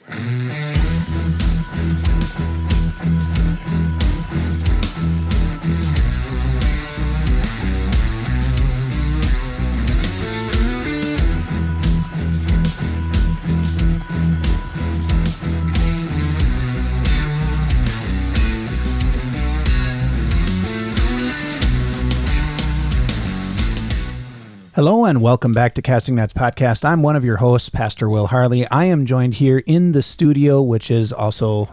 Hello and welcome back to Casting Nets Podcast. I'm one of your hosts, Pastor Will Harley. I am joined here in the studio, which is also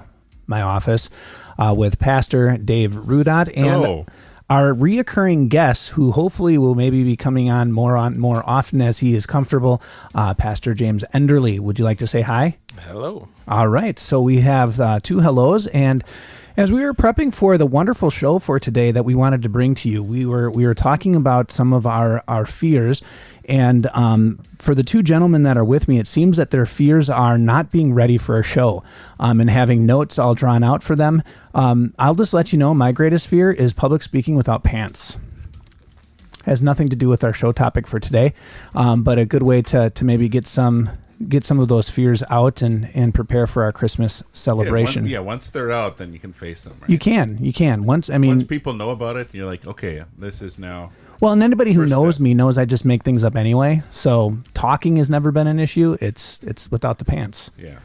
my office, with Pastor Dave Rudot and Hello. Our reoccurring guest, who hopefully will maybe be coming on more often as he is comfortable, Pastor James Enderly. Would you like to say hi? Hello. All right. So we have two hellos, and as we were prepping for the wonderful show for today that we wanted to bring to you, we were talking about some of our fears, and for the two gentlemen that are with me, it seems that their fears are not being ready for a show, and having notes all drawn out for them. I'll just let you know, my greatest fear is public speaking without pants. Has nothing to do with our show topic for today, but a good way to maybe get some of those fears out and prepare for our Christmas celebration. Once they're out, then you can face them, right? You can. Once people know about it, you're like, okay, this is now... Well, and anybody who knows me knows I just make things up anyway. So talking has never been an issue. It's without the pants. Yeah.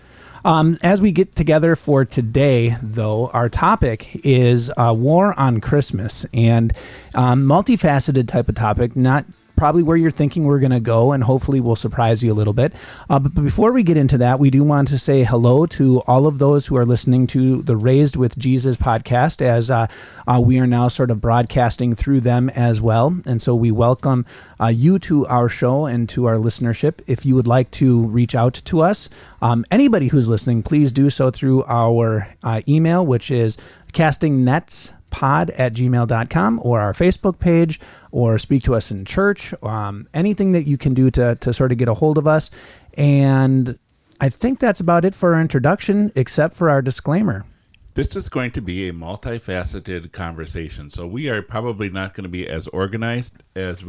As we get together for today, though, our topic is war on Christmas, and multifaceted type of topic, not probably where you're thinking we're going to go, and hopefully we'll surprise you a little bit. But before we get into that, we do want to say hello to all of those who are listening to the Raised with Jesus podcast, as we are now sort of broadcasting through them as well. And so we welcome you to our show and to our listenership. If you would like to reach out to us, anybody who's listening, please do so through our email, which is castingnetspod@gmail.com, or our Facebook page, or speak to us in church, anything that you can do to sort of get a hold of us. And I think that's about it for our introduction, except for our disclaimer. This is going to be a multifaceted conversation, so we are probably not going to be as organized as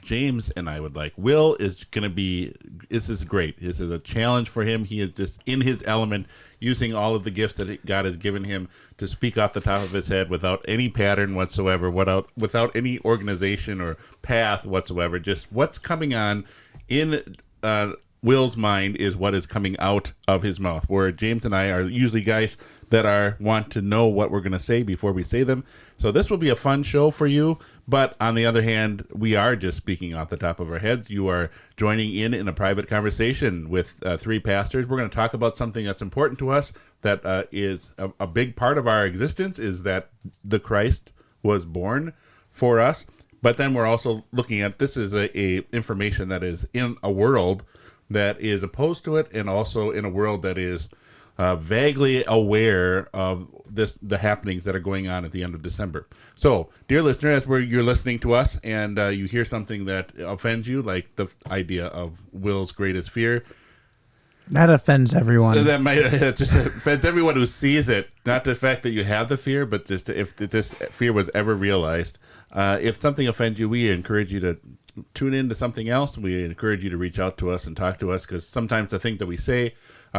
James and I would like. Will is going to be, this is great. This is a challenge for him. He is just in his element, using all of the gifts that God has given him to speak off the top of his head without any pattern whatsoever, without any organization or path whatsoever. Just what's coming on in Will's mind is what is coming out of his mouth, where James and I are usually guys that want to know what we're going to say before we say them. So this will be a fun show for you, but on the other hand, we are just speaking off the top of our heads. You are joining in a private conversation with three pastors. We're going to talk about something that's important to us, that is a big part of our existence, is that the Christ was born for us. But then we're also looking at, this is a information that is in a world that is opposed to it, and also in a world that is vaguely aware of the happenings that are going on at the end of December. So, dear listener, as you're listening to us and you hear something that offends you, like the idea of Will's greatest fear, that offends everyone. That might just offends everyone who sees it. Not the fact that you have the fear, but just if this fear was ever realized. If something offends you, we encourage you to tune in to something else. We encourage you to reach out to us and talk to us, because sometimes the thing that we say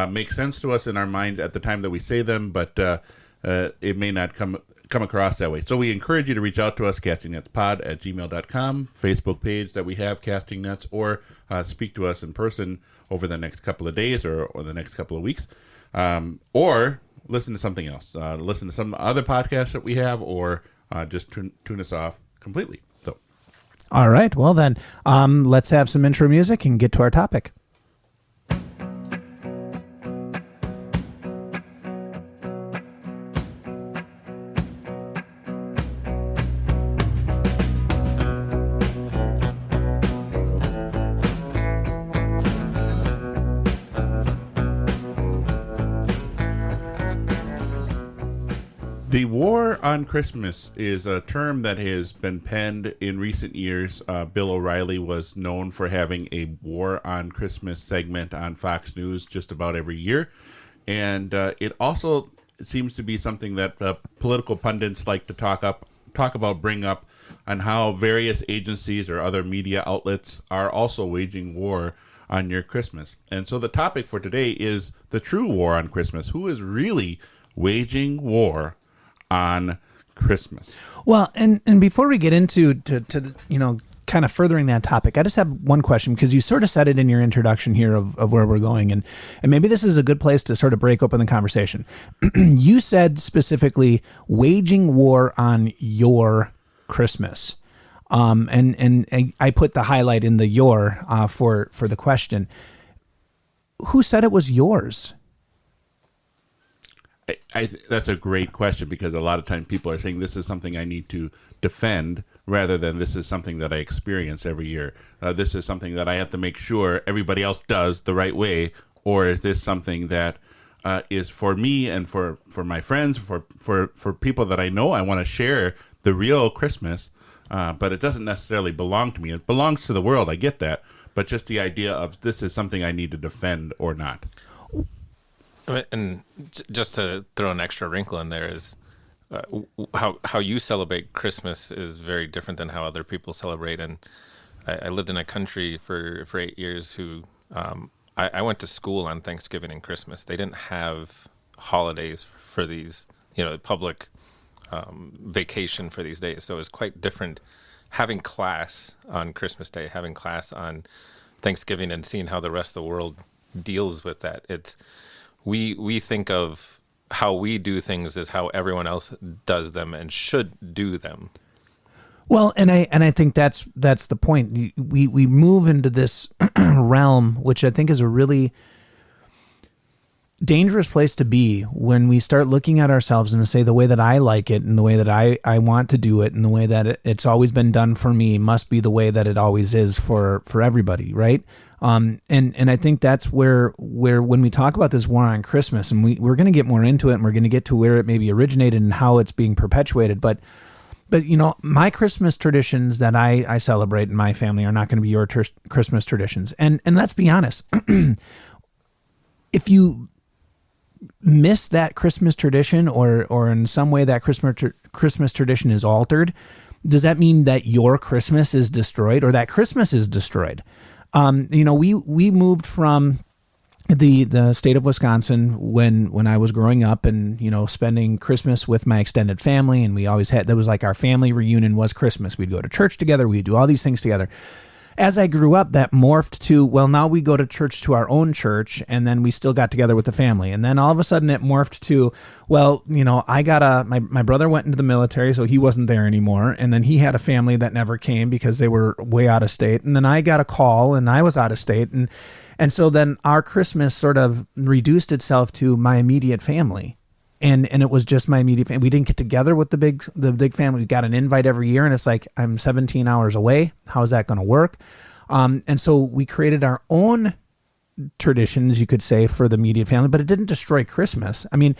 makes sense to us in our mind at the time that we say them, but it may not come across that way. So we encourage you to reach out to us, castingnetspod@gmail.com, Facebook page that we have, Casting Nets, or speak to us in person over the next couple of days or the next couple of weeks, or listen to something else. Listen to some other podcasts that we have, or just tune us off completely. So, all right. Well, then, let's have some intro music and get to our topic. The war on Christmas is a term that has been penned in recent years. Bill O'Reilly was known for having a war on Christmas segment on Fox News just about every year. And it also seems to be something that political pundits like to bring up, on how various agencies or other media outlets are also waging war on your Christmas. And so the topic for today is the true war on Christmas. Who is really waging war on Christmas? Well, and before we get into to kind of furthering that topic, I just have one question, because you sort of said it in your introduction here of where we're going, and maybe this is a good place to sort of break open the conversation. You said specifically waging war on your Christmas. And I put the highlight in the your for the question. Who said it was yours? That's a great question, because a lot of times people are saying this is something I need to defend rather than this is something that I experience every year. This is something that I have to make sure everybody else does the right way, or is this something that is for me and for my friends, for people that I know I want to share the real Christmas, but it doesn't necessarily belong to me. It belongs to the world, I get that, but just the idea of this is something I need to defend or not. And just to throw an extra wrinkle in there is how you celebrate Christmas is very different than how other people celebrate. And I lived in a country for 8 years who I went to school on Thanksgiving and Christmas. They didn't have holidays for these, public vacation for these days. So it was quite different having class on Christmas Day, having class on Thanksgiving, and seeing how the rest of the world deals with that. It's we think of how we do things as how everyone else does them and should do them. Well, and I think that's the point. We move into this realm, which I think is a really dangerous place to be, when we start looking at ourselves and say the way that I like it and the way that I want to do it and the way that it's always been done for me must be the way that it always is for everybody, right? And I think that's where when we talk about this war on Christmas, and we're going to get more into it, and we're going to get to where it maybe originated and how it's being perpetuated, but my Christmas traditions that I celebrate in my family are not going to be your Christmas traditions. And let's be honest, if you miss that Christmas tradition, or in some way that Christmas tradition is altered, does that mean that your Christmas is destroyed, or that Christmas is destroyed? We moved from the state of Wisconsin when I was growing up, and spending Christmas with my extended family, and we always had, that was like our family reunion was Christmas. We'd go to church together, we'd do all these things together. As I grew up, that morphed to, well, now we go to church, to our own church, and then we still got together with the family. And then all of a sudden it morphed to, well, I got my brother went into the military, so he wasn't there anymore. And then he had a family that never came because they were way out of state. And then I got a call and I was out of state. And so then our Christmas sort of reduced itself to my immediate family. And it was just my immediate family. We didn't get together with the big family. We got an invite every year, and it's like, I'm 17 hours away. How is that going to work? And so we created our own traditions, you could say, for the immediate family, but it didn't destroy Christmas. I mean,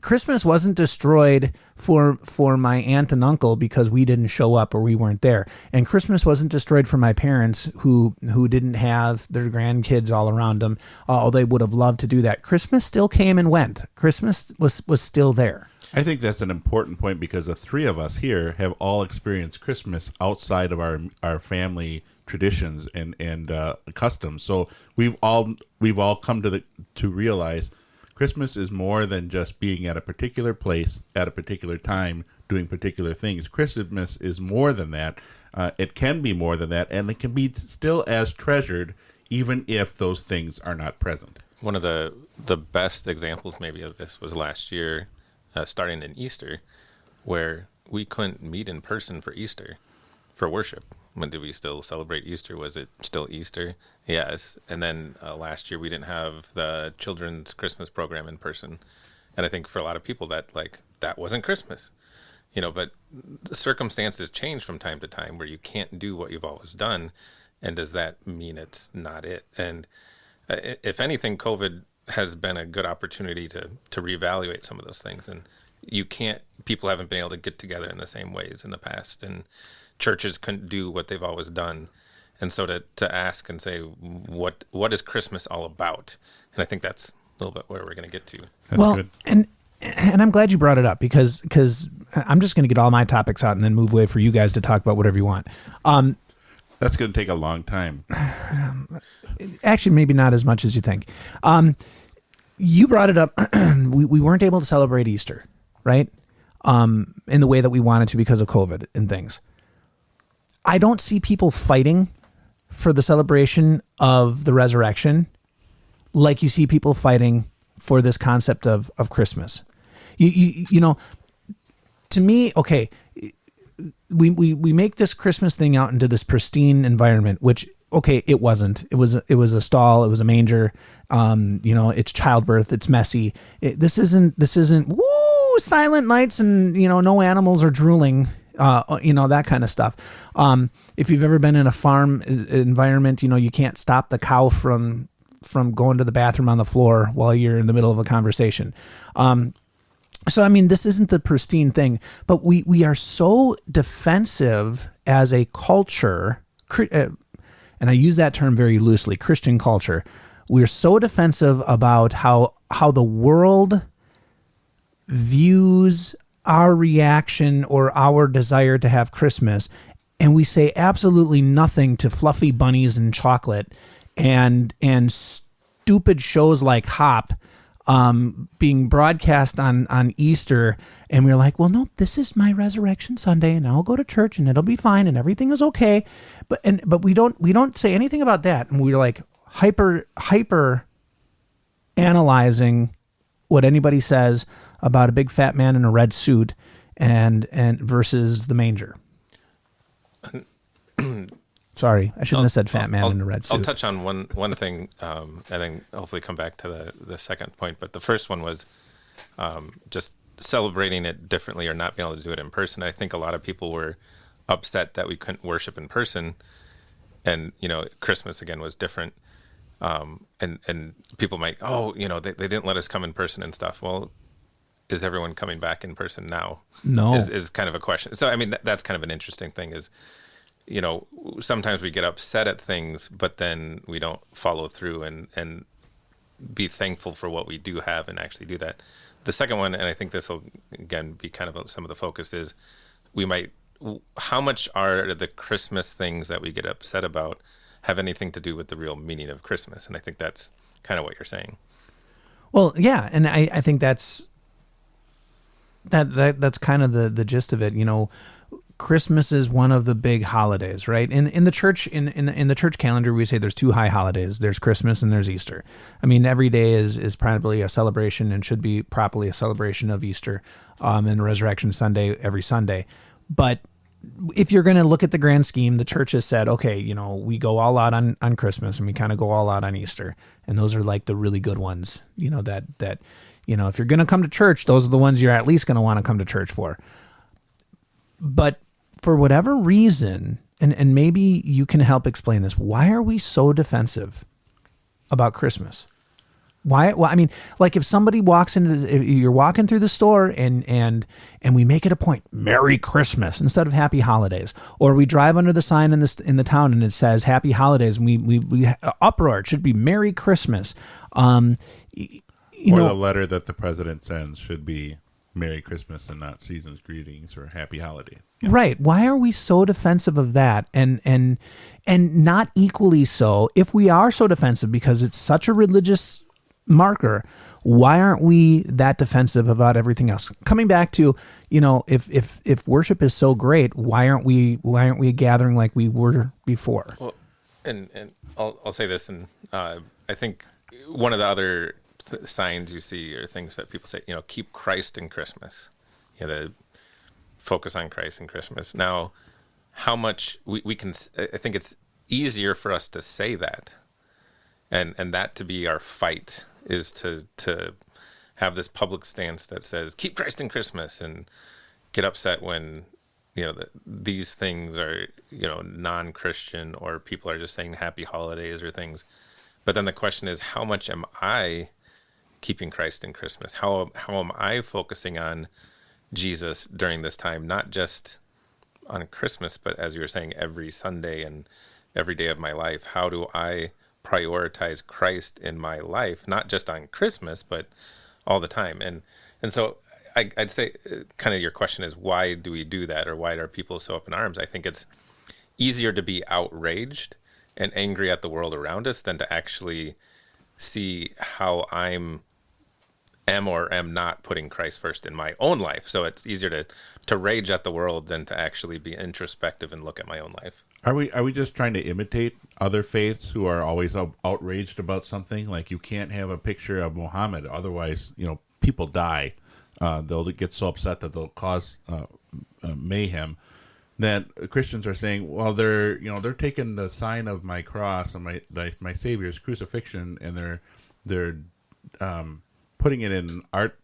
Christmas wasn't destroyed for my aunt and uncle because we didn't show up or we weren't there. And Christmas wasn't destroyed for my parents who didn't have their grandkids all around them, although they would have loved to do that. Christmas still came and went. Christmas was still there. I think that's an important point, because the three of us here have all experienced Christmas outside of our family traditions and customs. So we've all come to realize Christmas is more than just being at a particular place at a particular time doing particular things. Christmas is more than that. It can be more than that, and it can be still as treasured even if those things are not present. One of the best examples maybe of this was last year, starting in Easter, where we couldn't meet in person for Easter, for worship. When did we still celebrate Easter? Was it still Easter? Yes. And then last year we didn't have the children's Christmas program in person. And I think for a lot of people that wasn't Christmas, but the circumstances change from time to time where you can't do what you've always done. And does that mean it's not it? And if anything, COVID has been a good opportunity to reevaluate some of those things. And people haven't been able to get together in the same ways in the past. And churches couldn't do what they've always done. And so to ask and say, what is Christmas all about? And I think that's a little bit where we're going to get to. That's well, good. And I'm glad you brought it up, because I'm just going to get all my topics out and then move away for you guys to talk about whatever you want. That's going to take a long time. Actually, maybe not as much as you think. You brought it up. we weren't able to celebrate Easter, right? In the way that we wanted to because of COVID and things. I don't see people fighting for the celebration of the resurrection like you see people fighting for this concept of Christmas. You know, to me, okay, we make this Christmas thing out into this pristine environment, which, okay, it wasn't. It was a stall. It was a manger. You know, it's childbirth. It's messy. This isn't woo silent nights and, you know, no animals are drooling. You know, that kind of stuff. If you've ever been in a farm environment, you know, you can't stop the cow from going to the bathroom on the floor while you're in the middle of a conversation. So, I mean, this isn't the pristine thing, but we are so defensive as a culture, and I use that term very loosely, Christian culture. We're so defensive about how the world views our reaction or our desire to have Christmas, and we say absolutely nothing to fluffy bunnies and chocolate and stupid shows like Hop being broadcast on Easter, and we're like, well, no, this is my Resurrection Sunday, and I'll go to church, and it'll be fine, and everything is okay. But we don't say anything about that, and we're like hyper analyzing what anybody says about a big fat man in a red suit and versus the manger. Sorry, I shouldn't have said fat man in a red suit. I'll touch on one thing, and then hopefully come back to the second point. But the first one was just celebrating it differently or not being able to do it in person. I think a lot of people were upset that we couldn't worship in person, and you know, Christmas again was different. And people might, they didn't let us come in person and stuff. Well, is everyone coming back in person now? No, is kind of a question. So I mean, that's kind of an interesting thing. Is, you know, sometimes we get upset at things, but then we don't follow through and be thankful for what we do have and actually do that. The second one, and I think this will again be kind of some of the focus, is how much are the Christmas things that we get upset about have anything to do with the real meaning of Christmas? And I think that's kind of what you're saying. Well, yeah, and I think that's kind of the gist of it. You know, Christmas is one of the big holidays, right? In the church in the church calendar, we say there's two high holidays. There's Christmas and there's Easter. I mean, every day is probably a celebration and should be properly a celebration of Easter, and Resurrection Sunday every Sunday. But if you're going to look at the grand scheme, the church has said, okay, you know, we go all out on Christmas and we kind of go all out on Easter. And those are like the really good ones, you know, that, you know, if you're going to come to church, those are the ones you're at least going to want to come to church for. But for whatever reason, and maybe you can help explain this, why are we so defensive about Christmas? Why? Well, I mean, like if somebody if you're walking through the store and we make it a point, Merry Christmas instead of Happy Holidays, or we drive under the sign in the town and it says Happy Holidays, and we uproar, it should be Merry Christmas. The letter that the president sends should be Merry Christmas and not Season's Greetings or Happy Holiday. Yeah. Right. Why are we so defensive of that? And not equally so, if we are so defensive because it's such a religious marker, why aren't we that defensive about everything else? Coming back to, you know, if worship is so great, why aren't we gathering like we were before? Well, and I'll say this, and I think one of the other signs you see or things that people say, you know, keep Christ in Christmas, you know, the focus on Christ in Christmas. Now, how much we can, I think it's easier for us to say that, and that to be our fight is to have this public stance that says keep Christ in Christmas, and get upset when, you know, these things are, you know, non-Christian, or people are just saying happy holidays or things. But then the question is, how much am I keeping Christ in Christmas? How am I focusing on Jesus during this time, not just on Christmas, but as you were saying, every Sunday and every day of my life? How do I prioritize Christ in my life, not just on Christmas, but all the time? And so I'd say kind of your question is, why do we do that, or why are people so up in arms? I think easier to be outraged and angry at the world around us than to actually see how am or am not putting Christ first in my own life. So it's easier to rage at the world than to actually be introspective and look at my own life. Are we just trying to imitate other faiths who are always outraged about something? Like, you can't have a picture of Muhammad, otherwise, people die. They'll get so upset that they'll cause mayhem. That Christians are saying, well, they're taking the sign of my cross and my Savior's crucifixion, and they're putting it in art,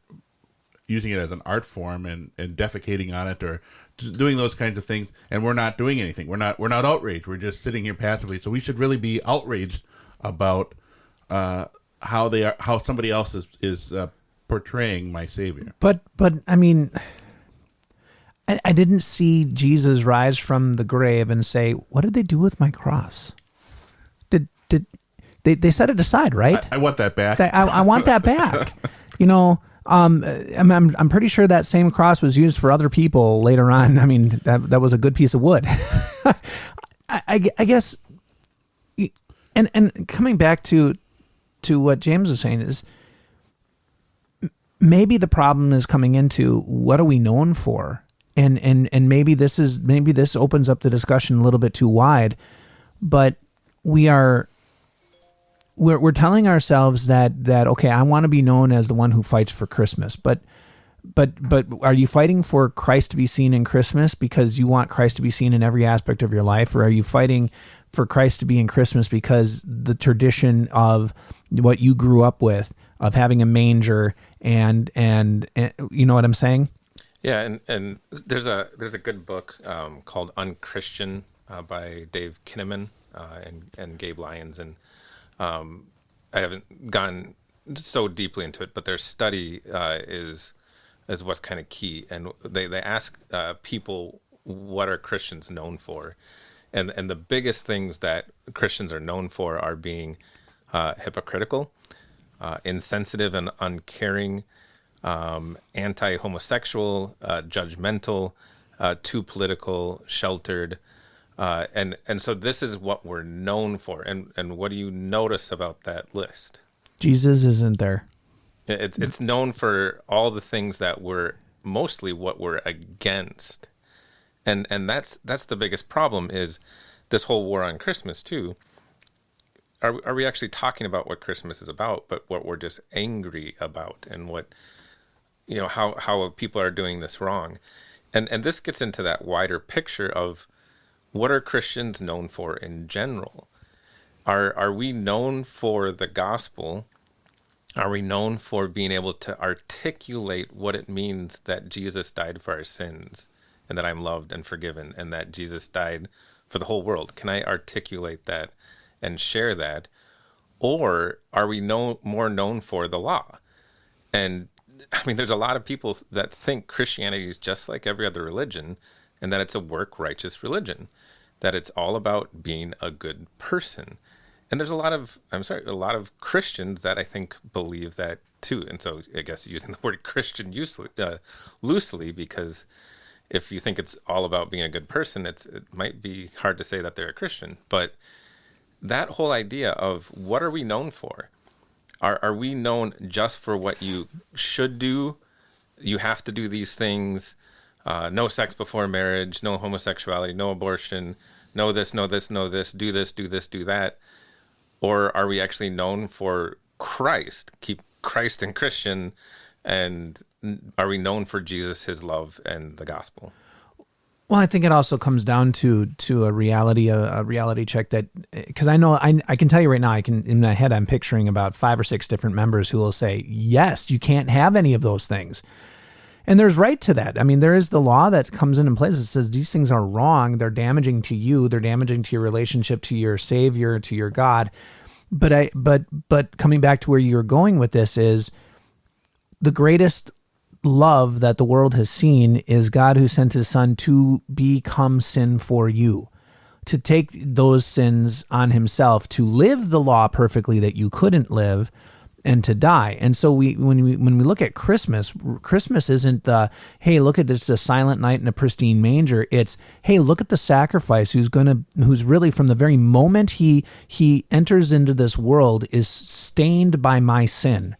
using it as an art form, and defecating on it, or doing those kinds of things, and we're not doing anything. We're not outraged. We're just sitting here passively. So we should really be outraged about how somebody else is portraying my Savior. But I mean, I didn't see Jesus rise from the grave and say, "What did they do with my cross?" Did they set it aside, right? I want that back. I want that back. I'm pretty sure that same cross was used for other people later on. I mean, that was a good piece of wood. I guess, and coming back to what James was saying is, maybe the problem is coming into what are we known for, and maybe this opens up the discussion a little bit too wide, but we're telling ourselves that okay, I want to be known as the one who fights for Christmas, but are you fighting for Christ to be seen in Christmas because you want Christ to be seen in every aspect of your life, or are you fighting for Christ to be in Christmas because the tradition of what you grew up with, of having a manger and you know what I'm saying? Yeah, and there's a good book called Unchristian by Dave Kinnaman and Gabe Lyons, and I haven't gone so deeply into it, but their study is what's kind of key, and they ask people, what are Christians known for, and the biggest things that Christians are known for are being hypocritical, insensitive and uncaring, anti-homosexual, judgmental, too political, sheltered. And so this is what we're known for. And what do you notice about that list? Jesus isn't there. It's known for all the things that we're mostly what we're against. And that's the biggest problem, is this whole war on Christmas too. Are we actually talking about what Christmas is about, but what we're just angry about, and what, how people are doing this wrong. And this gets into that wider picture of, what are Christians known for in general? Are we known for the gospel? Are we known for being able to articulate what it means that Jesus died for our sins, and that I'm loved and forgiven, and that Jesus died for the whole world? Can I articulate that and share that? Or are we more known for the law? And I mean, there's a lot of people that think Christianity is just like every other religion, and that it's a work-righteous religion, that it's all about being a good person. And there's a lot of Christians that I think believe that too. And so I guess using the word Christian loosely, because if you think it's all about being a good person, it might be hard to say that they're a Christian. But that whole idea of, what are we known for? Are we known just for what you should do? You have to do these things. No sex before marriage, no homosexuality, no abortion, no this, no this, no this, do this, do this, do that. Or are we actually known for Christ? Keep Christ and Christian, and are we known for Jesus, his love, and the gospel? Well, I think it also comes down to a reality check, that, because I know I can tell you right now, in my head I'm picturing about 5 or 6 different members who will say, yes, you can't have any of those things. And there's right to that. I mean, there is the law that comes in place that says these things are wrong. They're damaging to you. They're damaging to your relationship to your Savior, to your God. But coming back to where you're going with this is, the greatest love that the world has seen is God, who sent his son to become sin for you, to take those sins on himself, to live the law perfectly that you couldn't live, and to die. And so when we look at Christmas, Christmas isn't the, hey, look at it's a silent night in a pristine manger. It's, hey, look at the sacrifice who's really from the very moment he enters into this world is stained by my sin.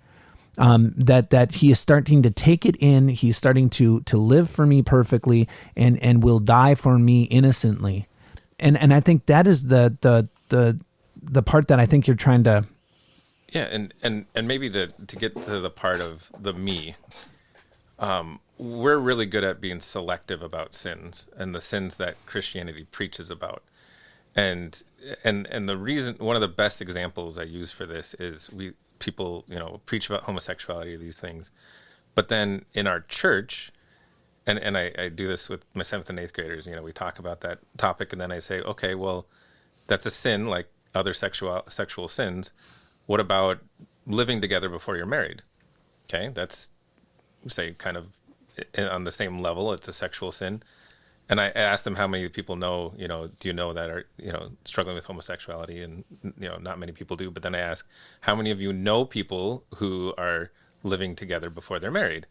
That he is starting to take it in. He's starting to live for me perfectly and will die for me innocently. And I think that is the part that I think you're trying to. Yeah, and maybe to get to the part of the me, we're really good at being selective about sins and the sins that Christianity preaches about. And the reason, one of the best examples I use for this is people preach about homosexuality, these things, but then in our church, and I do this with my 7th and 8th graders, we talk about that topic, and then I say, okay, well, that's a sin like other sexual sins. What about living together before you're married? Okay, that's, say, kind of on the same level. It's a sexual sin. And I asked them how many people know, do you know that are, struggling with homosexuality? And, not many people do. But then I ask, how many of you know people who are living together before they're married?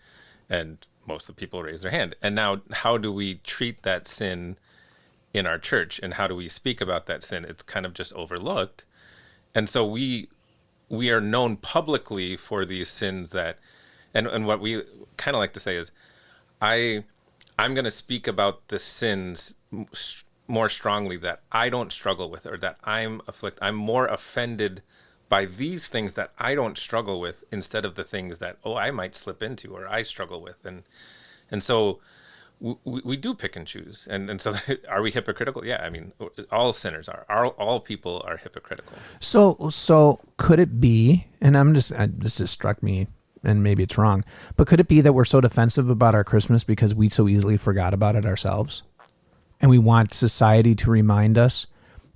And most of the people raise their hand. And now, how do we treat that sin in our church? And how do we speak about that sin? It's kind of just overlooked. And so we are known publicly for these sins that, and what we kind of like to say is, I'm going to speak about the sins more strongly that I don't struggle with, or that I'm more offended by these things that I don't struggle with, instead of the things that, I might slip into or I struggle with. And so we do pick and choose. And so are we hypocritical? Yeah, I mean, all sinners are. All people are hypocritical. So could it be, and this just struck me, and maybe it's wrong, but could it be that we're so defensive about our Christmas because we so easily forgot about it ourselves? And we want society to remind us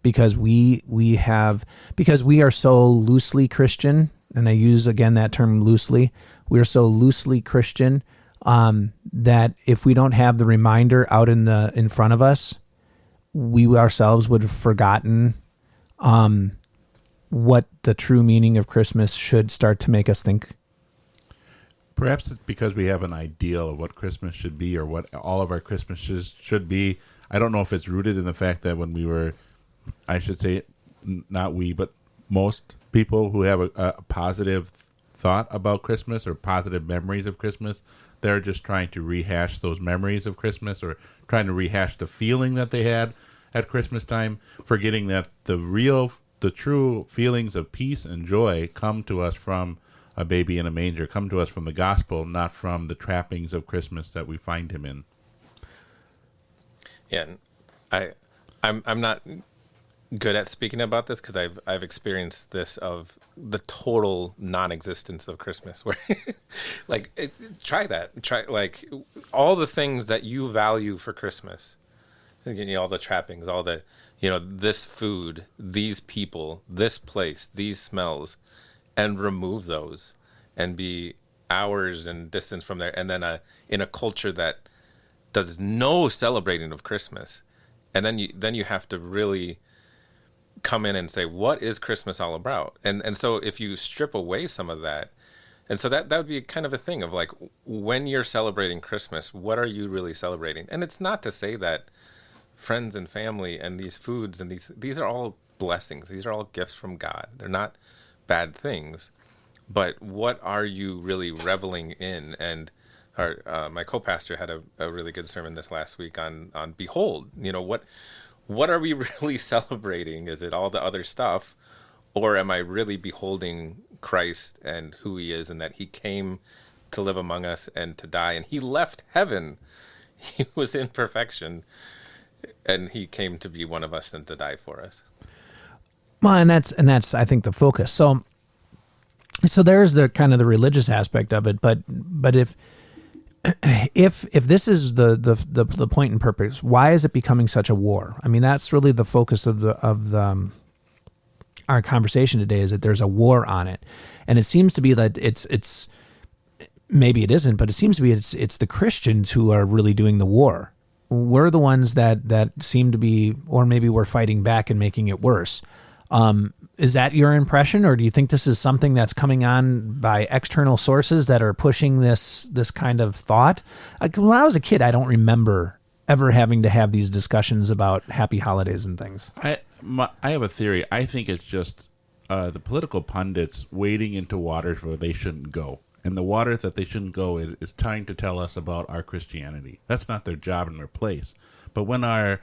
because we are so loosely Christian, and I use again that term loosely. We are so loosely Christian that if we don't have the reminder out in front of us, we ourselves would have forgotten what the true meaning of Christmas should start to make us think. Perhaps it's because we have an ideal of what Christmas should be, or what all of our Christmases should be. I don't know if it's rooted in the fact that when we were, I should say, not we, but most people who have a positive thought about Christmas or positive memories of Christmas, they're just trying to rehash those memories of Christmas, or trying to rehash the feeling that they had at Christmas time, forgetting that the true feelings of peace and joy come to us from a baby in a manger, come to us from the gospel, not from the trappings of Christmas that we find him in. Yeah, and I'm not good at speaking about this because I've experienced this of the total non-existence of Christmas, where try like all the things that you value for Christmas, all the trappings, all the this food, these people, this place, these smells, and remove those and be hours and distance from there, and then in a culture that does no celebrating of Christmas, and then you have to really come in and say, what is Christmas all about? And so if you strip away some of that, and so that would be kind of a thing of like, when you're celebrating Christmas, what are you really celebrating? And it's not to say that friends and family and these foods and these are all blessings. These are all gifts from God. They're not bad things, but what are you really reveling in? And my co-pastor had a really good sermon this last week on behold, what are we really celebrating? Is it all the other stuff, or am I really beholding Christ and who he is, and that he came to live among us and to die, and he left heaven. He was in perfection, and he came to be one of us and to die for us. Well, and that's I think the focus. So there's the kind of the religious aspect of it, but if this is the point and purpose, why is it becoming such a war? I mean, that's really the focus of our conversation today, is that there's a war on it, and it seems to be that it's maybe it isn't, but it seems to be it's the Christians who are really doing the war. We're the ones that seem to be, or maybe we're fighting back and making it worse. Is that your impression, or do you think this is something that's coming on by external sources that are pushing this kind of thought? Like, when I was a kid, I don't remember ever having to have these discussions about happy holidays and things. I have a theory. I think it's just the political pundits wading into waters where they shouldn't go. And the waters that they shouldn't go is trying to tell us about our Christianity. That's not their job and their place. But when our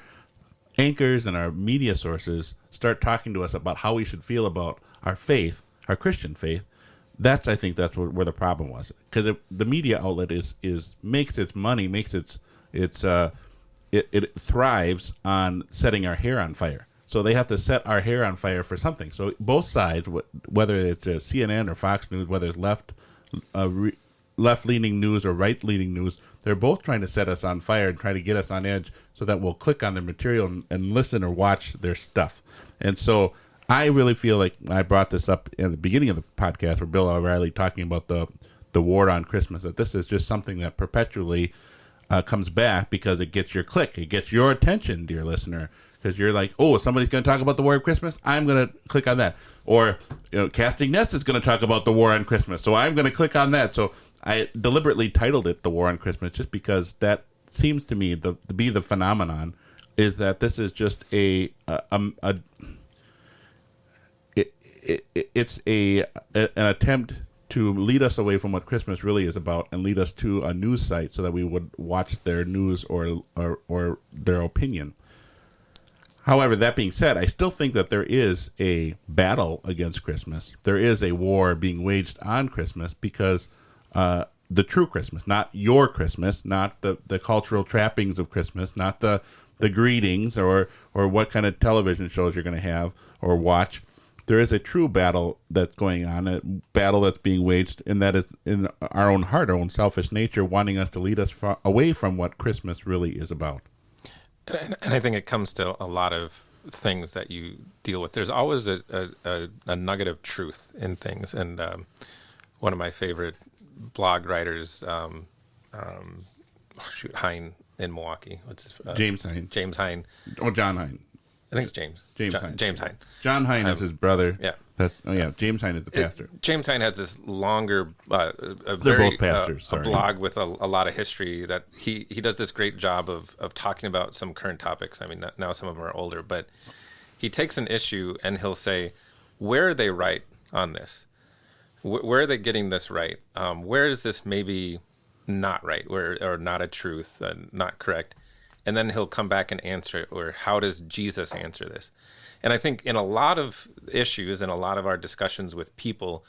anchors and our media sources start talking to us about how we should feel about our faith, our Christian faith, I think that's where the problem was. Because the media outlet makes its money, it thrives on setting our hair on fire. So they have to set our hair on fire for something. So both sides, whether it's CNN or Fox News, whether it's left-leaning news or right-leaning news, they're both trying to set us on fire and try to get us on edge so that we'll click on their material and listen or watch their stuff. And so I really feel like I brought this up in the beginning of the podcast where Bill O'Reilly talking about the war on Christmas, that this is just something that perpetually comes back because it gets your click. It gets your attention, dear listener, because you're like, oh, somebody's going to talk about the war of Christmas? I'm going to click on that. Or, Casting Nets is going to talk about the war on Christmas, so I'm going to click on that. So I deliberately titled it The War on Christmas just because that seems to me to be the phenomenon, is that this is just an attempt to lead us away from what Christmas really is about and lead us to a news site so that we would watch their news or their opinion. However, that being said, I still think that there is a battle against Christmas. There is a war being waged on Christmas because the true Christmas, not your Christmas, not the cultural trappings of Christmas, not the greetings or what kind of television shows you're going to have or watch. There is a true battle that's going on, a battle that's being waged, and that is in our own heart, our own selfish nature, wanting us to lead us away from what Christmas really is about. And I think it comes to a lot of things that you deal with. There's always a nugget of truth in things. And one of my favorite blog writers, Hine in Milwaukee. What's his James Hine. James Hine. Oh, John Hine. I think it's James. Hine. James Hine. John Hine is his brother. Yeah. James Hine is the pastor. James Hine has this longer, they're both pastors. A blog with a lot of history that he does this great job of talking about some current topics. I mean, now some of them are older, but he takes an issue and he'll say, where are they right on this? Where are they getting this right? Where is this maybe not right, or not a truth, not correct? And then he'll come back and answer it, or how does Jesus answer this? And I think in a lot of issues and a lot of our discussions with people,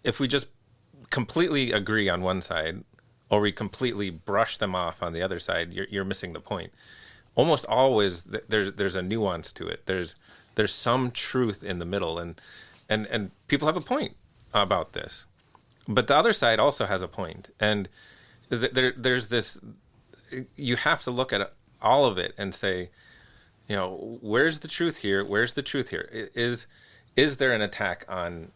if we just completely agree on one side, or we completely brush them off on the other side, you're missing the point. Almost always there's a nuance to it. There's some truth in the middle, and people have a point about this. But the other side also has a point. And there's this, you have to look at all of it and say, where's the truth here? Where's the truth here? Is there an attack on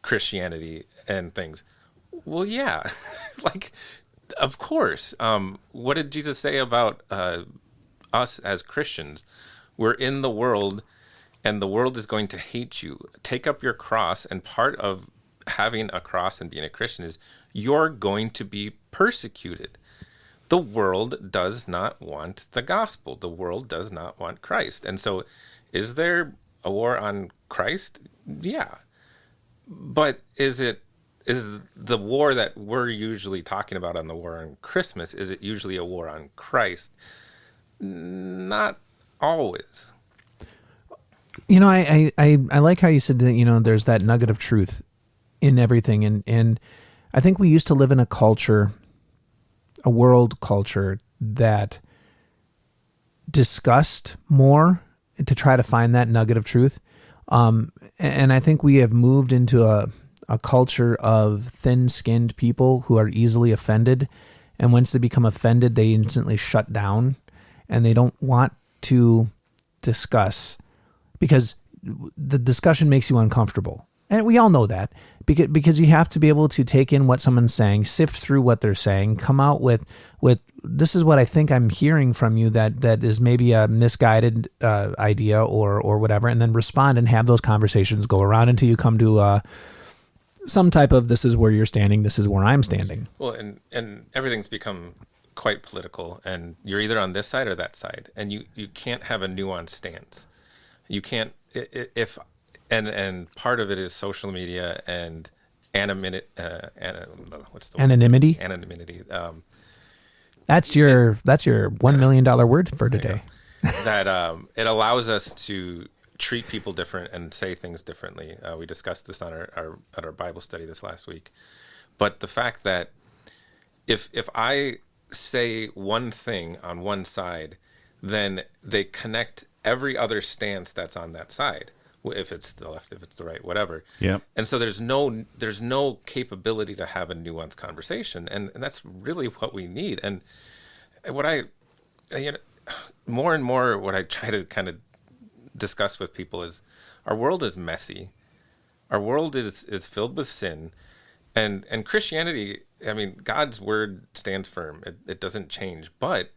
Christianity and things? Well, yeah, of course. What did Jesus say about us as Christians? We're in the world, and the world is going to hate you. Take up your cross, and part of having a cross and being a Christian is you're going to be persecuted. The world does not want the gospel. The world does not want Christ. And so is there a war on Christ? Yeah. But is the war that we're usually talking about on the war on Christmas, is it usually a war on Christ? Not always. I like how you said that, there's that nugget of truth in everything. And I think we used to live in a world culture that discussed more to try to find that nugget of truth. And I think we have moved into a culture of thin-skinned people who are easily offended. And once they become offended, they instantly shut down and they don't want to discuss because the discussion makes you uncomfortable. And we all know that. because you have to be able to take in what someone's saying, sift through what they're saying, come out with this is what I think I'm hearing from you that is maybe a misguided idea or whatever, and then respond and have those conversations go around until you come to some type of, this is where you're standing, this is where I'm standing. Well, and everything's become quite political, and you're either on this side or that side, and you can't have a nuanced stance. You can't, if and part of it is social media and anonymity. What's the word? Anonymity. Anonymity. That's your $1 million word for today. That it allows us to treat people different and say things differently. We discussed this on our Bible study this last week. But the fact that if I say one thing on one side, then they connect every other stance that's on that side. If it's the left, if it's the right, whatever. Yeah. And so there's no capability to have a nuanced conversation, and that's really what we need. And what more and more, what I try to kind of discuss with people is, our world is messy. Our world is filled with sin, and Christianity. I mean, God's word stands firm. It doesn't change, but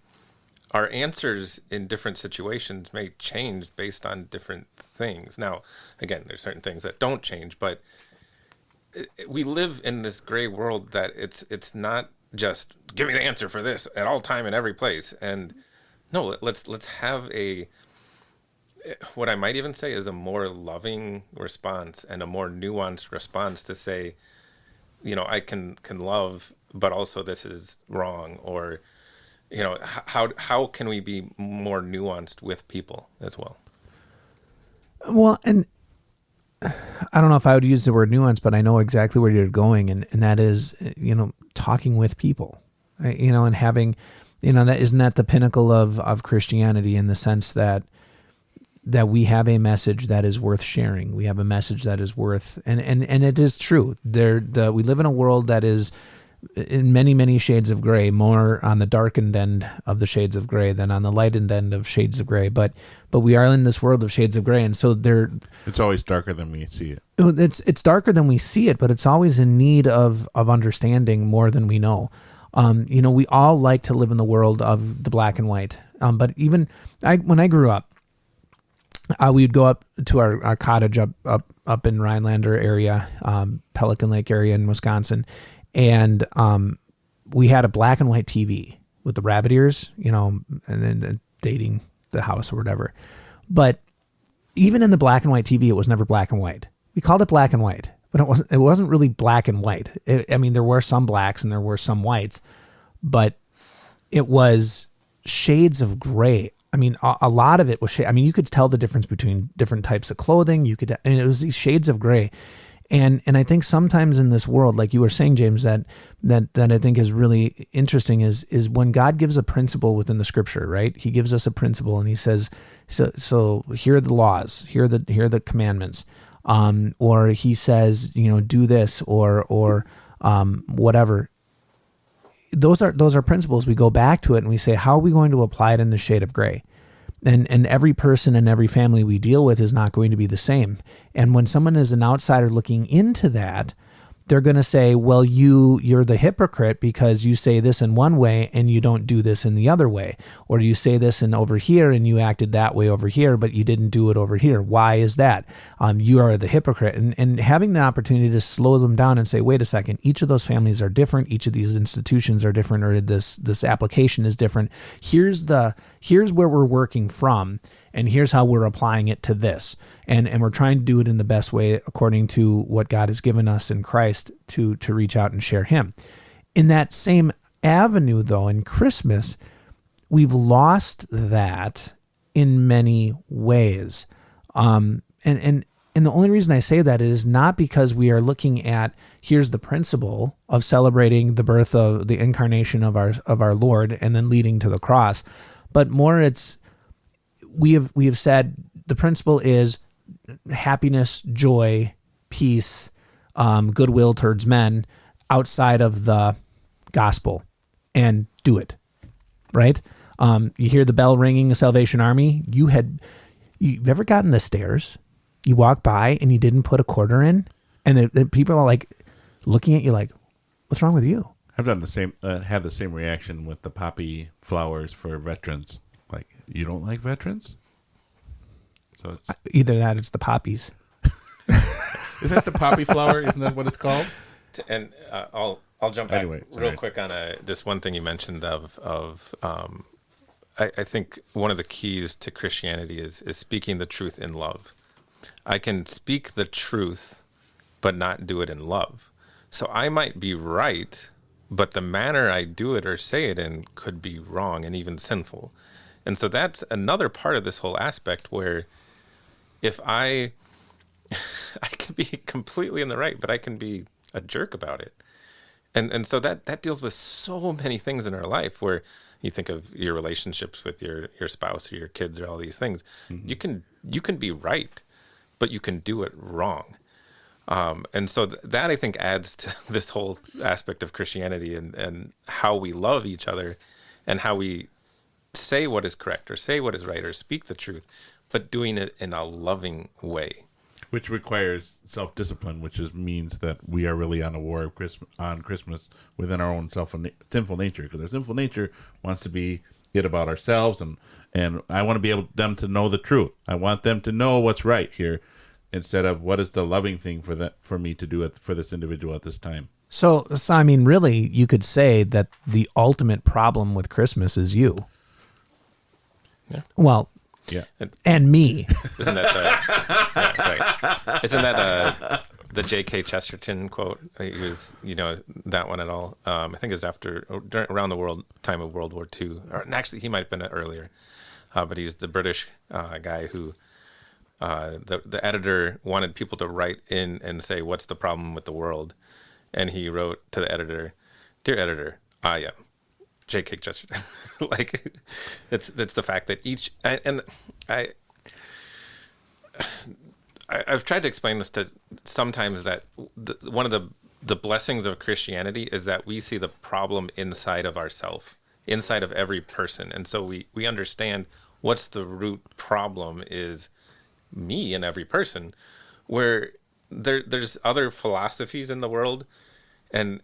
our answers in different situations may change based on different things. Now, again, there's certain things that don't change, but we live in this gray world that it's not just give me the answer for this at all time in every place. And no, let's have what I might even say is a more loving response and a more nuanced response to say, I can love, but also this is wrong, or how can we be more nuanced with people as well? Well, and I don't know if I would use the word nuance, but I know exactly where you're going, and that is, talking with people, and having, that isn't that the pinnacle of Christianity, in the sense that we have a message that is worth sharing. We have a message that is worth, and it is true. We live in a world that is in many, many shades of gray, more on the darkened end of the shades of gray than on the lightened end of shades of gray. But we are in this world of shades of gray, and so it's always darker than we see it. It's darker than we see it, but it's always in need of understanding more than we know. We all like to live in the world of the black and white. But even when I grew up, we would go up to our cottage up in Rhinelander area, Pelican Lake area in Wisconsin. And we had a black and white TV with the rabbit ears, and then dating the house or whatever. But even in the black and white TV, it was never black and white. We called it black and white, but it wasn't really black and white. There were some blacks and there were some whites, but it was shades of gray. A lot of it was shade. You could tell the difference between different types of clothing. It was these shades of gray. And I think sometimes in this world, like you were saying, James, that I think is really interesting is when God gives a principle within the scripture, right? He gives us a principle and he says, so here are the laws, here are the commandments. Or he says, do this or whatever. Those are principles. We go back to it and we say, how are we going to apply it in the shade of gray? And every person and every family we deal with is not going to be the same. And when someone is an outsider looking into that, they're going to say, well, you're the hypocrite because you say this in one way and you don't do this in the other way. Or you say this in over here and you acted that way over here, but you didn't do it over here. Why is that? You are the hypocrite. And having the opportunity to slow them down and say, wait a second, each of those families are different. Each of these institutions are different, or this application is different. Here's where we're working from, and here's how we're applying it to this. And we're trying to do it in the best way according to what God has given us in Christ to reach out and share him. In that same avenue, though, in Christmas, we've lost that in many ways. And the only reason I say that is not because we are looking at, here's the principle of celebrating the birth of the incarnation of our Lord and then leading to the cross, but more it's, we have said the principle is happiness, joy, peace, goodwill towards men outside of the gospel, and do it, right? You hear the bell ringing, the Salvation Army. You've ever gotten the stairs? You walk by and you didn't put a quarter in, And the people are like looking at you like, what's wrong with you? I've done the same. Had the same reaction with the poppy flowers for veterans. Like, you don't like veterans? So it's Either that or it's the poppies. is that the poppy flower? Isn't that what it's called? And I'll jump back Anyway, real quick on just one thing you mentioned I think one of the keys to Christianity is speaking the truth in love. I can speak the truth, but not do it in love. So I might be right, but the manner I do it or say it in could be wrong and even sinful. And so that's another part of this whole aspect where if I can be completely in the right, but I can be a jerk about it. And so that deals with so many things in our life where you think of your relationships with your spouse or your kids or all these things. Mm-hmm. You can be right, but you can do it wrong. And so that I think adds to this whole aspect of Christianity and how we love each other and how we say what is correct or say what is right or speak the truth, but doing it in a loving way. Which requires self-discipline, which means that we are really on a war of on Christmas within our own sinful nature. Because our sinful nature wants to be it about ourselves, and I want to be able them to know the truth. I want them to know what's right here, instead of what is the loving thing for me to do it for this individual at this time. So I mean, really, you could say that the ultimate problem with Christmas is you. Yeah. Well. Yeah, and me. Isn't that right? Isn't that the G.K. Chesterton quote? He was, that one at all. I think it's around the time of World War II, or actually he might have been earlier. But he's the British guy who the editor wanted people to write in and say, "What's the problem with the world?" And he wrote to the editor, "Dear editor, I am G.K. Chesterton." Like, it's the fact that I've tried to explain this to sometimes that one of the blessings of Christianity is that we see the problem inside of ourselves, inside of every person, and so we understand what's the root problem is me and every person, where there's other philosophies in the world, and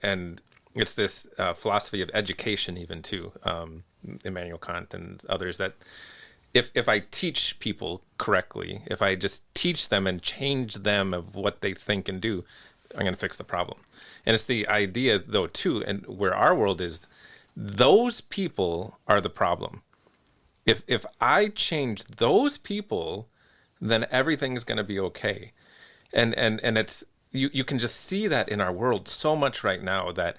it's this philosophy of education even too, Immanuel Kant and others, that if I teach people correctly, if I just teach them and change them of what they think and do, I'm going to fix the problem. And it's the idea though too, and where our world is, those people are the problem. If I change those people, then everything's going to be okay. And it's you can just see that in our world so much right now that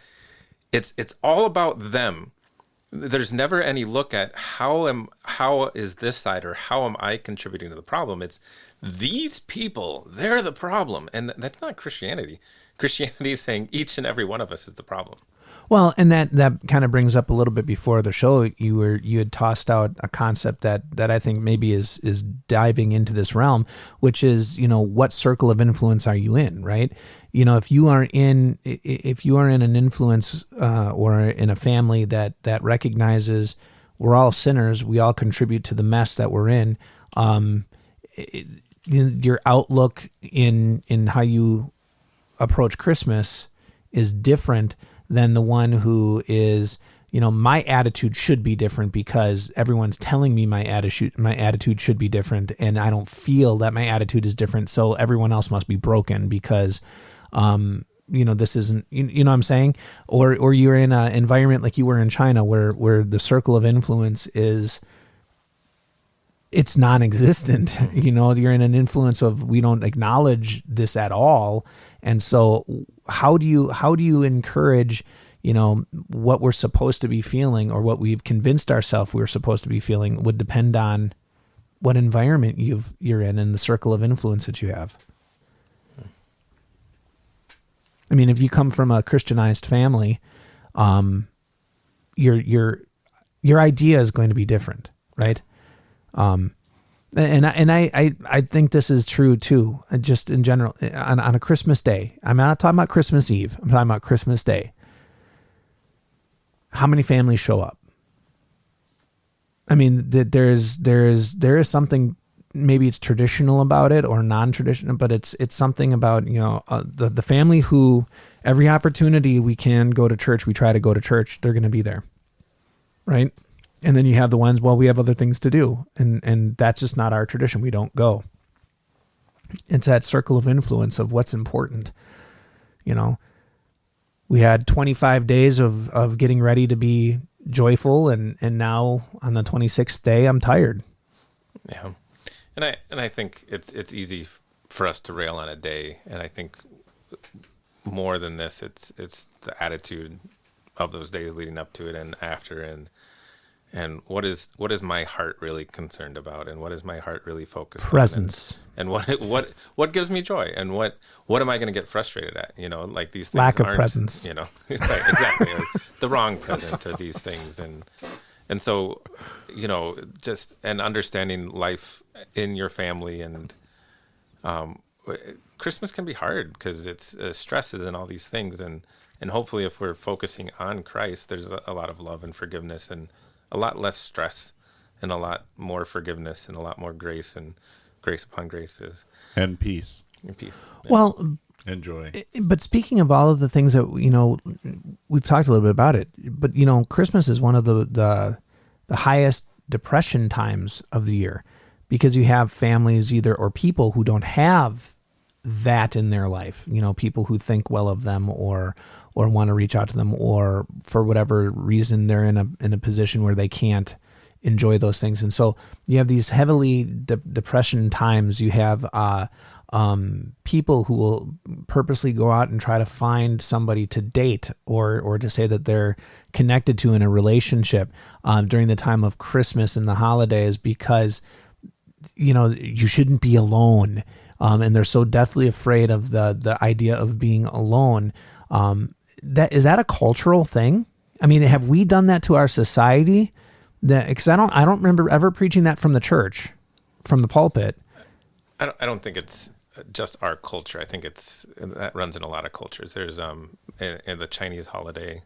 it's all about them. There's never any look at how is this side or how am I contributing to the problem. It's these people, they're the problem. And that's not Christianity. Christianity is saying each and every one of us is the problem. Well, and that kind of brings up a little bit before the show. You had tossed out a concept that I think maybe is diving into this realm, which is, what circle of influence are you in, right? If you are in an influence or in a family that recognizes we're all sinners, we all contribute to the mess that we're in. Your outlook in how you approach Christmas is different than the one who is, my attitude should be different because everyone's telling me my attitude should be different, and I don't feel that my attitude is different, so everyone else must be broken because, this isn't, you know what I'm saying? Or you're in an environment like you were in China where the circle of influence it's non-existent. You're in an influence of, we don't acknowledge this at all. And so how do you encourage, what we're supposed to be feeling or what we've convinced ourselves we're supposed to be feeling would depend on what environment you're in and the circle of influence that you have. I mean, if you come from a Christianized family, your idea is going to be different, right? And I think this is true too. Just in general, on a Christmas day, I'm not talking about Christmas Eve. I'm talking about Christmas Day. How many families show up? I mean, there is something maybe it's traditional about it or non-traditional, but it's something about, the family who every opportunity we can go to church, we try to go to church, they're going to be there. Right. And then you have the ones, well, we have other things to do. And that's just not our tradition. We don't go. It's that circle of influence of what's important. We had 25 days of getting ready to be joyful. And now on the 26th day, I'm tired. Yeah. And I think it's easy for us to rail on a day. And I think more than this, it's the attitude of those days leading up to it and after, and what is my heart really concerned about, and what is my heart really focused Presence. on, and what gives me joy, and what am I going to get frustrated at? Like these things Lack of aren't, presence. right, exactly, the wrong present to these things, and so just and understanding life in your family, and Christmas can be hard because it's stresses and all these things, and hopefully if we're focusing on Christ, there's a lot of love and forgiveness, and a lot less stress, and a lot more forgiveness, and a lot more grace, and grace upon grace is and peace and peace. Yeah. Well, and joy. But speaking of all of the things that we've talked a little bit about it, but Christmas is one of the highest depression times of the year, because you have families or people who don't have that in their life, people who think well of them or want to reach out to them, or for whatever reason they're in a position where they can't enjoy those things. And so you have these heavily depression times. You have people who will purposely go out and try to find somebody to date or to say that they're connected to in a relationship during the time of Christmas and the holidays, because you shouldn't be alone. And they're so deathly afraid of the idea of being alone. Is that a cultural thing? I mean, have we done that to our society? Because I don't remember ever preaching that from the church, from the pulpit. I don't think it's just our culture. I think that runs in a lot of cultures. There's in the Chinese holiday,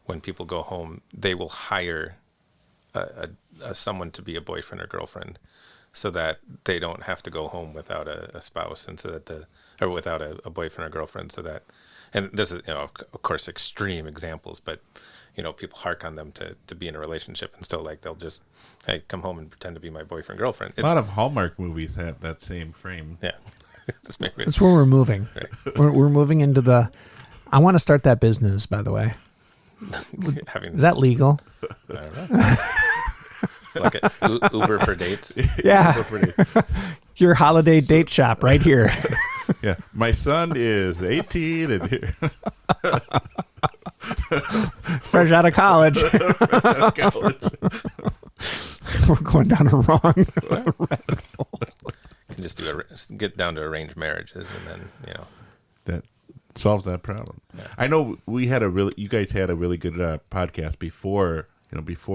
when people go home, they will hire someone to be a boyfriend or girlfriend, so that they don't have to go home without a spouse, and or without a boyfriend or girlfriend, so that, and this is, of course, extreme examples, but, people hark on them to be in a relationship, and so they'll just, hey, come home and pretend to be my boyfriend, girlfriend. A lot of Hallmark movies have that same frame. Yeah. That's where we're moving. Right. We're moving into I want to start that business, by the way. Is that legal? I don't know. Like Uber for dates. Yeah. Uber for dates. Your holiday date shop right here. Yeah. My son is 18 and here. Fresh out of college. We're going down a wrong rabbit hole. You can just get down to arranged marriages, and then, that solves that problem. Yeah. I know you guys had a really good podcast before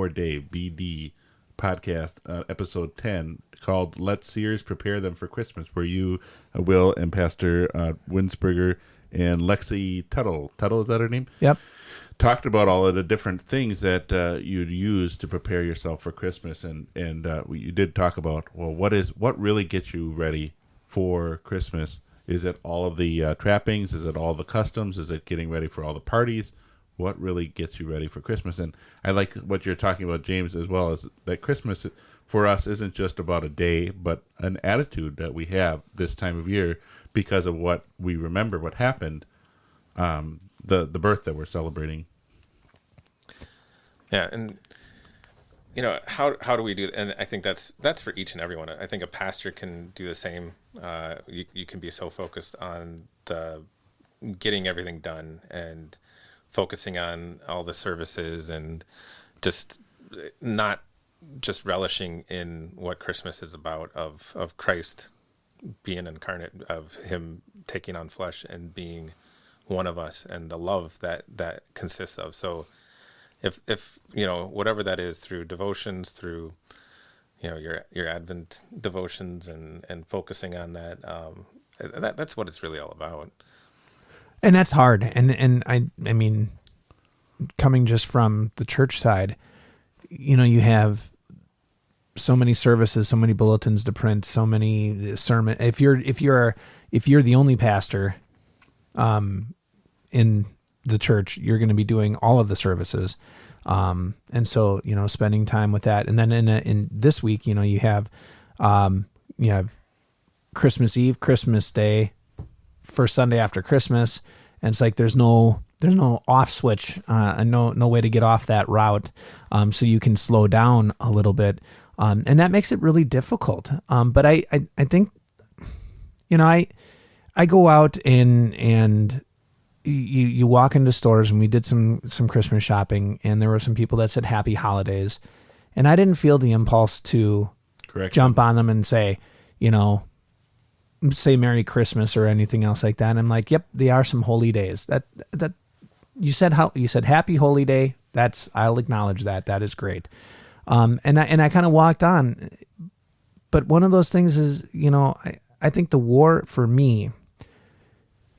Dave, BD podcast, episode 10, called Let Sears Prepare Them for Christmas, where you, Will, and Pastor Winsberger and Lexi Tuttle, is that her name? Yep. Talked about all of the different things that you'd use to prepare yourself for Christmas, and you did talk about, well, what really gets you ready for Christmas? Is it all of the trappings? Is it all the customs? Is it getting ready for all the parties? What really gets you ready for Christmas? And I like what you're talking about, James, as well, as that Christmas for us isn't just about a day, but an attitude that we have this time of year because of what we remember, what happened, the birth that we're celebrating. Yeah, and how do we do that? And I think that's for each and everyone. I think a pastor can do the same. You can be so focused on the getting everything done and focusing on all the services, and just not just relishing in what Christmas is about, of Christ being incarnate, of him taking on flesh and being one of us, and the love that consists of. So if whatever that is, through devotions, through your Advent devotions, and focusing on that, that's what it's really all about. And that's hard. And I mean, coming just from the church side, you have so many services, so many bulletins to print, so many sermon. If you're the only pastor in the church, you're going to be doing all of the services. And so, spending time with that. And then in this week, you have Christmas Eve, Christmas Day, first Sunday after Christmas. And it's like, there's no off switch, and no way to get off that route. So you can slow down a little bit. And that makes it really difficult. But I think, I go out and you walk into stores, and we did some Christmas shopping, and there were some people that said Happy Holidays, and I didn't feel the impulse to jump on them and say Merry Christmas or anything else like that. And I'm like, yep, they are some holy days. That you said Happy Holy Day. I'll acknowledge that. That is great. And I kind of walked on, but one of those things is, I think the war for me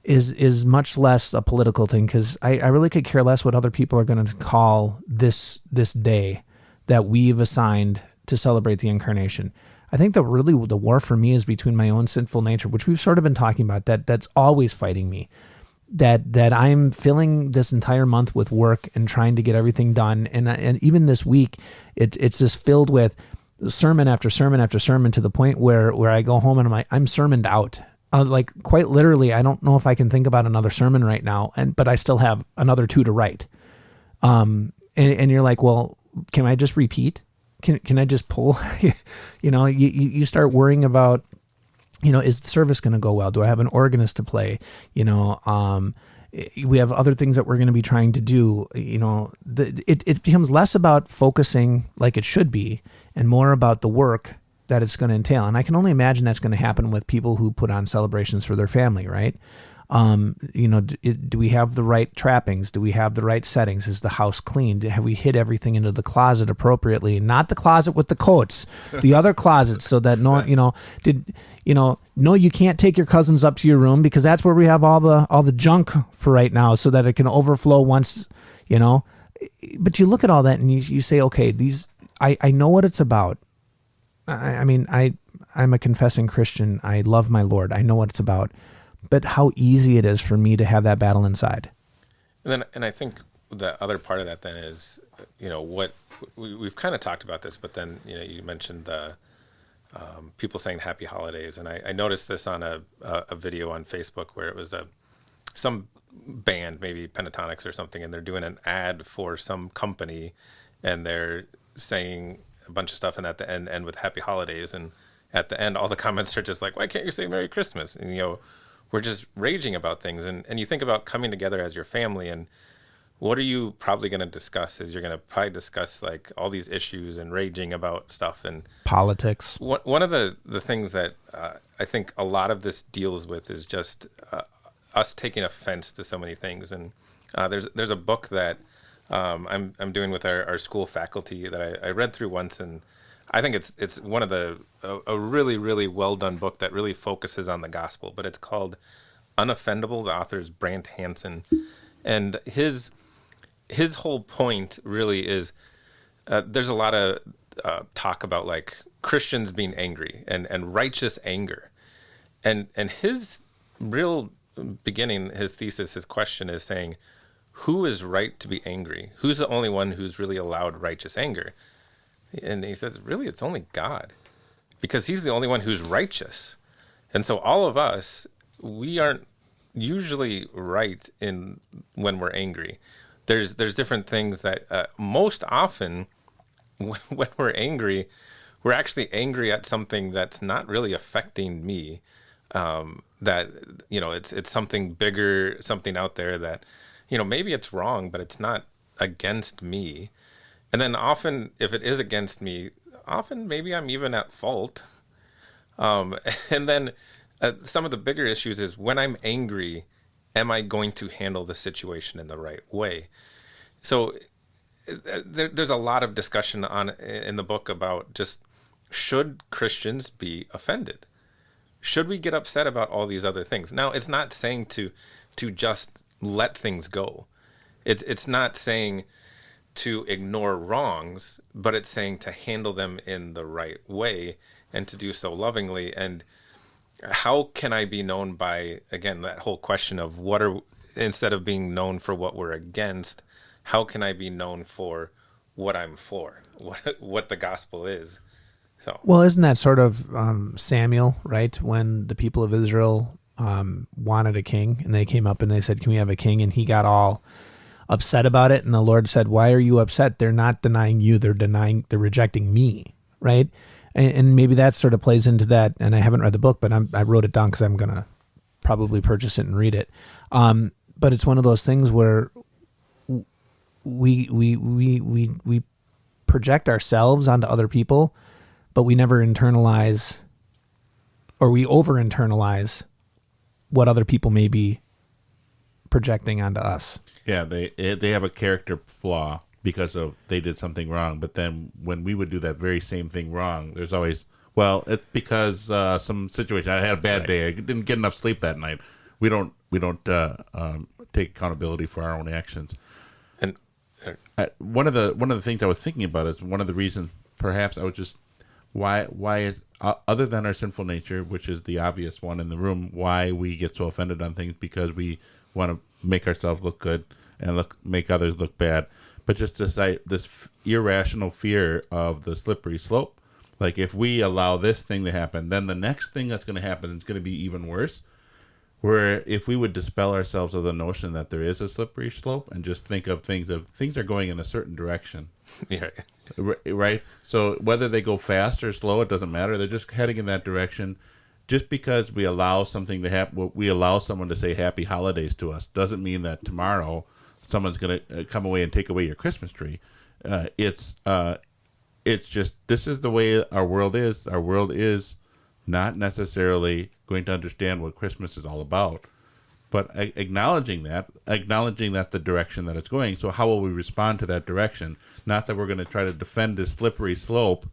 is much less a political thing, because I really could care less what other people are going to call this day that we've assigned to celebrate the incarnation. I think the war for me is between my own sinful nature, which we've sort of been talking about, that's always fighting me, that I'm filling this entire month with work and trying to get everything done. And even this week, it's just filled with sermon after sermon after sermon, to the point where I go home and I'm sermoned out. Like, quite literally, I don't know if I can think about another sermon right now, but I still have another 2 to write. And you're like, well, can I just repeat? Can I just pull? You start worrying about, is the service going to go well? Do I have an organist to play? We have other things that we're going to be trying to do. It becomes less about focusing like it should be, and more about the work that it's going to entail. And I can only imagine that's going to happen with people who put on celebrations for their family, right? Do we have the right trappings? Do we have the right settings? Is the house clean? Have we hid everything into the closet appropriately? Not the closet with the coats, the other closet, so that you can't take your cousins up to your room, because that's where we have all the junk for right now, so that it can overflow once, But you look at all that and you say, okay, I know what it's about. I'm a confessing Christian. I love my Lord. I know what it's about. But how easy it is for me to have that battle inside. And I think the other part of that then is, what we've kind of talked about this, but then, you mentioned the people saying Happy Holidays. And I noticed this on a video on Facebook where it was some band, maybe Pentatonics or something, and they're doing an ad for some company, and they're saying a bunch of stuff, and at the end with Happy Holidays, and at the end all the comments are just like, why can't you say Merry Christmas? And we're just raging about things, and you think about coming together as your family, and what are you probably going to discuss is you're going to probably discuss like all these issues and raging about stuff and politics. One of the things that I think a lot of this deals with is just us taking offense to so many things. And there's a book that I'm doing with our school faculty that I read through once, and I think it's one of a really, really well done book that really focuses on the gospel. But it's called Unoffendable. The author is Brant Hansen, and his whole point really is there's a lot of talk about like Christians being angry and righteous anger, and his real beginning, his thesis, his question is saying, who is right to be angry? Who's the only one who's really allowed righteous anger? And he says, really, it's only God, because he's the only one who's righteous. And so all of us, we aren't usually right in when we're angry. There's different things that most often when we're angry, we're actually angry at something that's not really affecting me. That, it's something bigger, something out there that, maybe it's wrong, but it's not against me. And then often, if it is against me, often maybe I'm even at fault. And then some of the bigger issues is when I'm angry, am I going to handle the situation in the right way? So there's a lot of discussion in the book about just, should Christians be offended? Should we get upset about all these other things? Now, it's not saying to just let things go. It's not saying to ignore wrongs, but it's saying to handle them in the right way and to do so lovingly. And how can I be known by, again, that whole question of instead of being known for what we're against, how can I be known for what I'm for, what the gospel is? So, well, isn't that sort of Samuel, right? When the people of Israel wanted a king, and they came up and they said, "Can we have a king?" And he got all upset about it, and the Lord said, "Why are you upset? They're not denying you; they're rejecting me." Right? And maybe that sort of plays into that. And I haven't read the book, but I wrote it down because I'm gonna probably purchase it and read it. But it's one of those things where we project ourselves onto other people, but we never internalize, or we over internalize what other people may be projecting onto us. Yeah, they have a character flaw because of they did something wrong. But then when we would do that very same thing wrong, there's always, well, it's because some situation. I had a bad day. I didn't get enough sleep that night. We don't take accountability for our own actions. and One of the things I was thinking about is one of the reasons perhaps I was just why is other than our sinful nature, which is the obvious one in the room, why we get so offended on things because we want to make ourselves look good and make others look bad, but just this irrational fear of the slippery slope. Like if we allow this thing to happen, then the next thing that's going to happen is going to be even worse. Where if we would dispel ourselves of the notion that there is a slippery slope and just think of things are going in a certain direction. yeah, Right? So whether they go fast or slow, it doesn't matter. They're just heading in that direction. Just because we allow something to happen, we allow someone to say happy holidays to us, doesn't mean that tomorrow someone's going to come away and take away your Christmas tree. It's just, this is the way our world is. Our world is not necessarily going to understand what Christmas is all about, but acknowledging that the direction that it's going. So how will we respond to that direction? Not that we're going to try to defend this slippery slope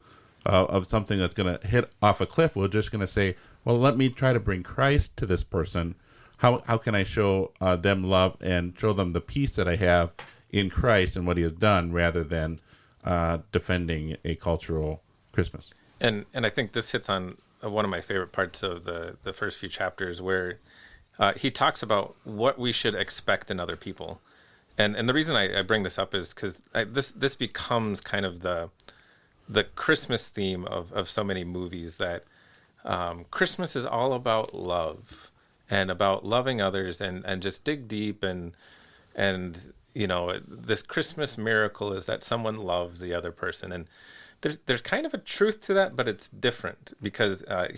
of something that's going to hit off a cliff. We're just going to say, well, let me try to bring Christ to this person. How can I show them love and show them the peace that I have in Christ and what he has done, rather than defending a cultural Christmas? and I think this hits on one of my favorite parts of the first few chapters, where he talks about what we should expect in other people. And the reason I bring this up is because this becomes kind of the Christmas theme of so many movies, that Christmas is all about love and about loving others, and just dig deep, and this Christmas miracle is that someone loves the other person. And there's kind of a truth to that, but it's different because I'll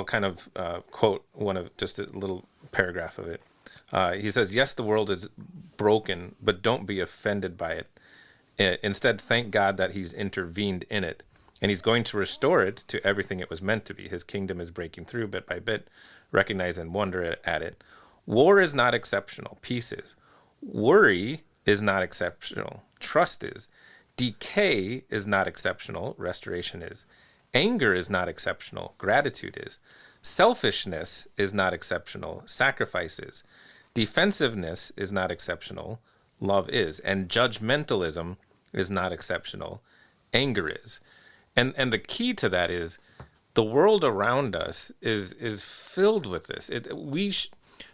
kind of quote just a little paragraph of it. He says, "Yes, the world is broken, but don't be offended by it. Instead, thank God that he's intervened in it, and he's going to restore it to everything it was meant to be. His kingdom is breaking through bit by bit. Recognize and wonder at it. War is not exceptional. Peace is. Worry is not exceptional. Trust is. Decay is not exceptional. Restoration is. Anger is not exceptional. Gratitude is. Selfishness is not exceptional. Sacrifice is. Defensiveness is not exceptional. Love is. And judgmentalism is not exceptional. Anger is." And the key to that is the world around us is filled with this.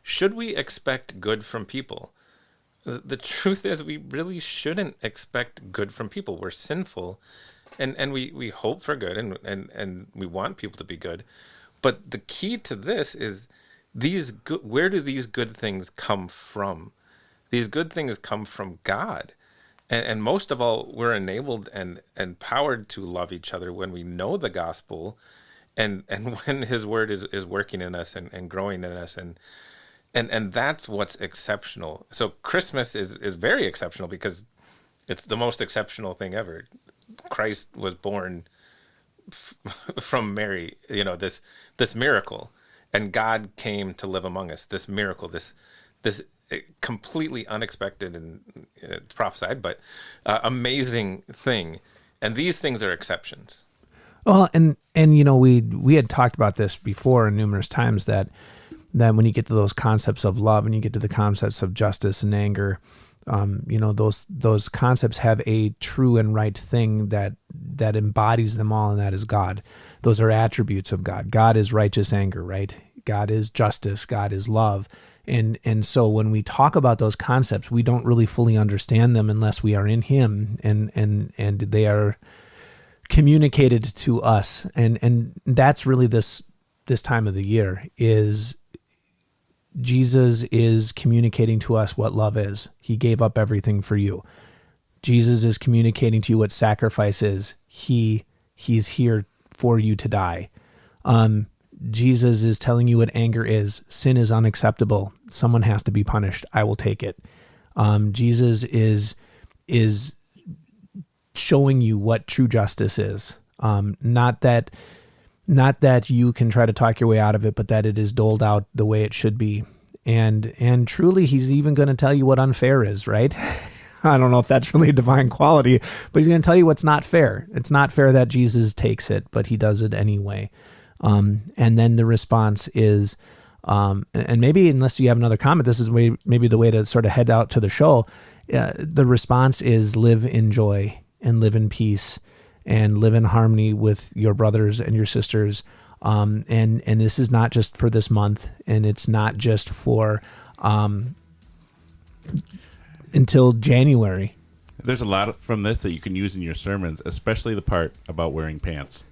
Should we expect good from people? The truth is, we really shouldn't expect good from people. We're sinful, and we hope for good, and we want people to be good. But the key to this is where do these good things come from? These good things come from God. And most of all, we're enabled and empowered to love each other when we know the gospel, and when his word is working in us and growing in us, and that's what's exceptional. So Christmas is very exceptional because it's the most exceptional thing ever. Christ was born from Mary, this miracle, and God came to live among us. This miracle, this completely unexpected and it's prophesied, but amazing thing. And these things are exceptions. Well, and we had talked about this before numerous times, that when you get to those concepts of love and you get to the concepts of justice and anger, Those concepts have a true and right thing that embodies them all, and that is God. Those are attributes of God. God is righteous anger, right? God is justice. God is love. And so when we talk about those concepts, we don't really fully understand them unless we are in Him, and they are communicated to us. And that's really this time of the year is Jesus is communicating to us what love is. He gave up everything for you. Jesus is communicating to you what sacrifice is. He's here for you to die. Jesus is telling you what anger is. Sin is unacceptable. Someone has to be punished. I will take it. Jesus is showing you what true justice is. Not that you can try to talk your way out of it, but that it is doled out the way it should be. And truly, he's even going to tell you what unfair is, right? I don't know if that's really a divine quality, but he's going to tell you what's not fair. It's not fair that Jesus takes it, but he does it anyway. And then the response is, and maybe unless you have another comment, this is maybe the way to sort of head out to the show. The response is live in joy and live in peace and live in harmony with your brothers and your sisters. And this is not just for this month, and it's not just for until January. There's a lot from this that you can use in your sermons, especially the part about wearing pants.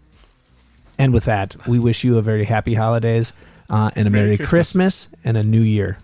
And with that, we wish you a very happy holidays and a Merry Christmas and a New Year.